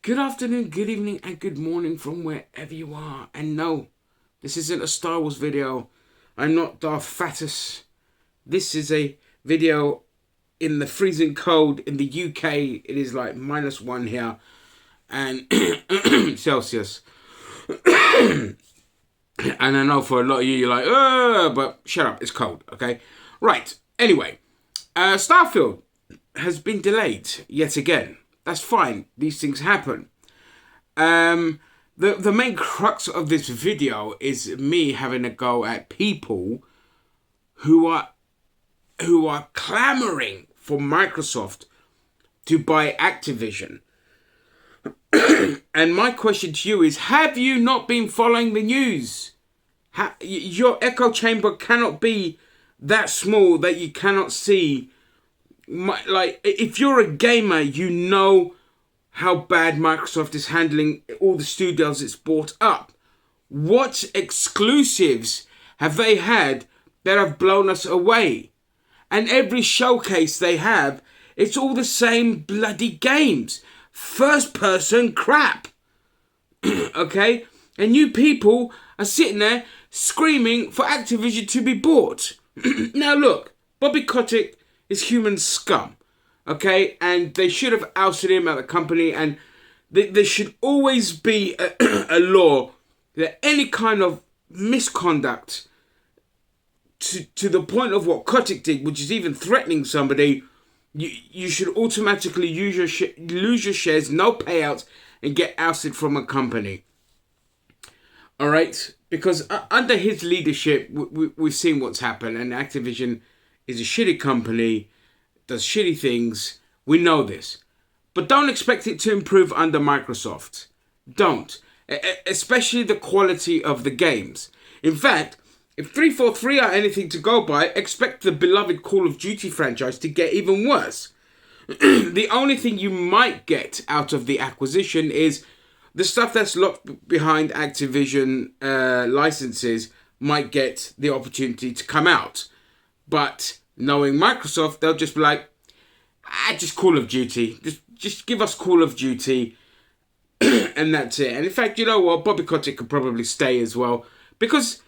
Good afternoon, good evening, and good morning from wherever you are. And no, this isn't a Star Wars video. I'm not Darth Fatus. This is a video in the freezing cold in the UK. It is like -1 here, and Celsius. And I know for a lot of you, you're like, but shut up, it's cold, okay? Right, anyway, Starfield has been delayed yet again. That's fine. These things happen. The main crux of this video is me having a go at people who are clamoring for Microsoft to buy Activision. And my question to you is, have you not been following the news? Your echo chamber cannot be that small that you cannot see. Like, if you're a gamer, you know how bad Microsoft is handling all the studios it's bought up. What exclusives have they had that have blown us away? And every showcase they have, it's all the same bloody games. First person crap. Okay? And you people are sitting there screaming for Activision to be bought. Now look, Bobby Kotick is human scum, okay? And they should have ousted him out of the company, and there should always be a law that any kind of misconduct to the point of what Kotick did, which is even threatening somebody, you should automatically lose your shares, no payouts, and get ousted from a company. All right? Because under his leadership, we've seen what's happened, and Activision is a shitty company, does shitty things. We know this. But don't expect it to improve under Microsoft. Don't. Especially the quality of the games. In fact, if 343 are anything to go by, expect the beloved Call of Duty franchise to get even worse. The only thing you might get out of the acquisition is the stuff that's locked behind Activision licenses might get the opportunity to come out. But knowing Microsoft, they'll just be like, just Call of Duty. Just give us Call of Duty. And that's it. And in fact, you know what? Bobby Kotick could probably stay as well. Because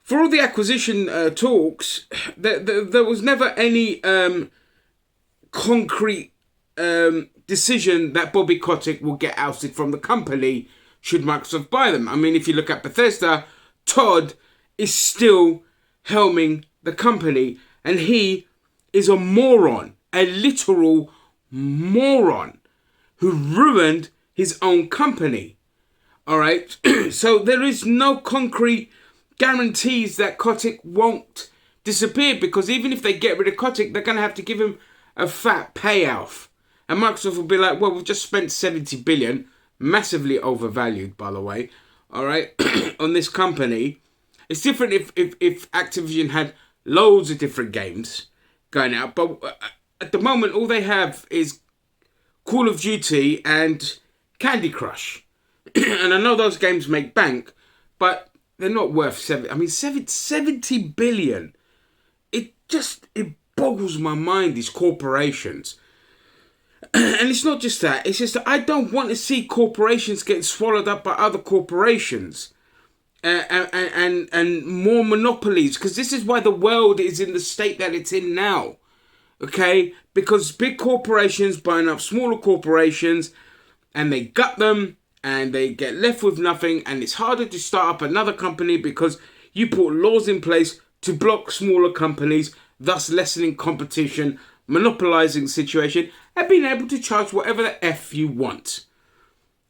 for all the acquisition talks, there was never any concrete decision that Bobby Kotick will get ousted from the company should Microsoft buy them. I mean, if you look at Bethesda, Todd is still helming the company, and he is a moron, a literal moron who ruined his own company. All right, so there is no concrete guarantees that Kotick won't disappear, because even if they get rid of Kotick, they're going to have to give him a fat payoff. And Microsoft will be like, well, we've just spent 70 billion, massively overvalued, by the way, all right, on this company. It's different if Activision had loads of different games going out, but at the moment, all they have is Call of Duty and Candy Crush. And I know those games make bank, but they're not worth 70 billion. It boggles my mind, these corporations. And it's not just that. It's just that I don't want to see corporations getting swallowed up by other corporations. And more monopolies. Because this is why the world is in the state that it's in now. Okay? Because big corporations buying up smaller corporations, and they gut them, and they get left with nothing, and it's harder to start up another company because you put laws in place to block smaller companies, thus lessening competition, monopolizing the situation, and being able to charge whatever the F you want.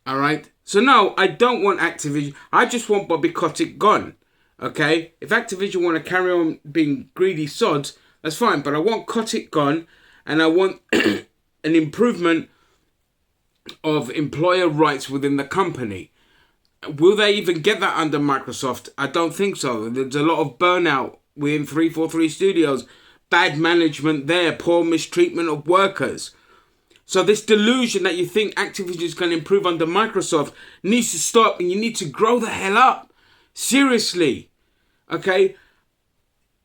Alright? So no, I don't want Activision. I just want Bobby Kotick gone. Okay? If Activision want to carry on being greedy sods, that's fine. But I want Kotick gone, and I want an improvement of employer rights within the company. Will they even get that under Microsoft? I don't think so. There's a lot of burnout within 343 Studios. Bad management there. Poor mistreatment of workers. So this delusion that you think Activision is going to improve under Microsoft needs to stop, and you need to grow the hell up. Seriously. Okay?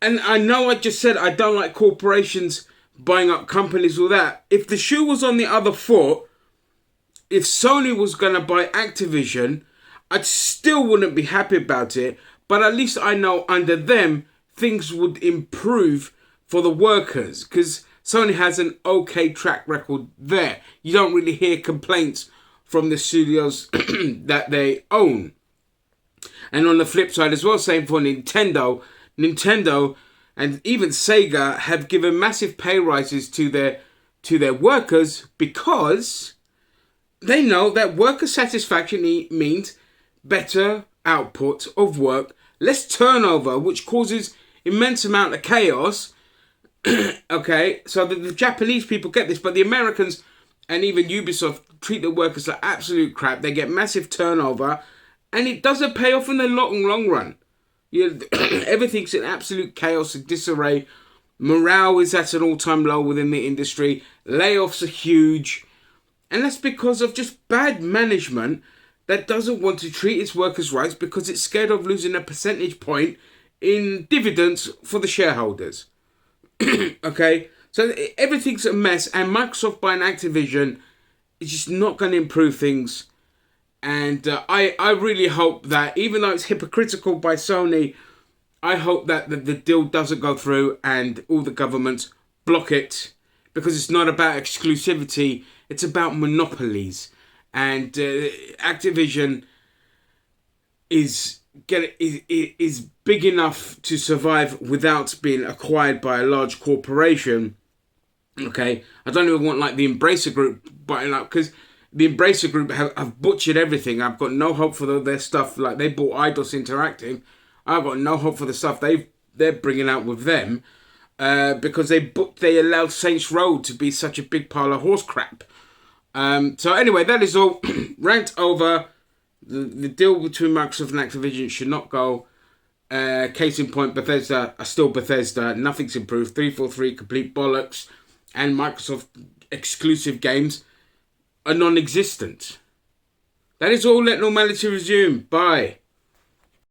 And I know I just said I don't like corporations buying up companies or that. If the shoe was on the other foot, if Sony was going to buy Activision, I still wouldn't be happy about it. But at least I know under them, things would improve for the workers. Because Sony has an okay track record there. You don't really hear complaints from the studios that they own. And on the flip side as well, same for Nintendo. Nintendo and even Sega have given massive pay rises to their workers because they know that worker satisfaction means better output of work, less turnover, which causes immense amount of chaos. Okay, so the Japanese people get this, but the Americans and even Ubisoft treat the workers like absolute crap. They get massive turnover, and it doesn't pay off in the long run. Everything's in absolute chaos and disarray. Morale is at an all-time low within the industry. Layoffs are huge. And that's because of just bad management that doesn't want to treat its workers' rights because it's scared of losing a percentage point in dividends for the shareholders. Okay? So everything's a mess, and Microsoft buying Activision is just not going to improve things. And I really hope that, even though it's hypocritical by Sony, I hope that the deal doesn't go through and all the governments block it, because it's not about exclusivity, it's about monopolies. And Activision is big enough to survive without being acquired by a large corporation. Okay, I don't even want like the Embracer Group buying up, because the Embracer Group have butchered everything. I've got no hope for their stuff. Like, they bought Eidos Interactive. I've got no hope for the stuff they're bringing out with them, because they allowed Saints Row to be such a big pile of horse crap. So anyway, that is all. Rant over. The deal between Microsoft and Activision should not go. Case in point, Bethesda are still Bethesda. Nothing's improved. 343 complete bollocks. And Microsoft exclusive games are non-existent. That is all. Let normality resume. Bye.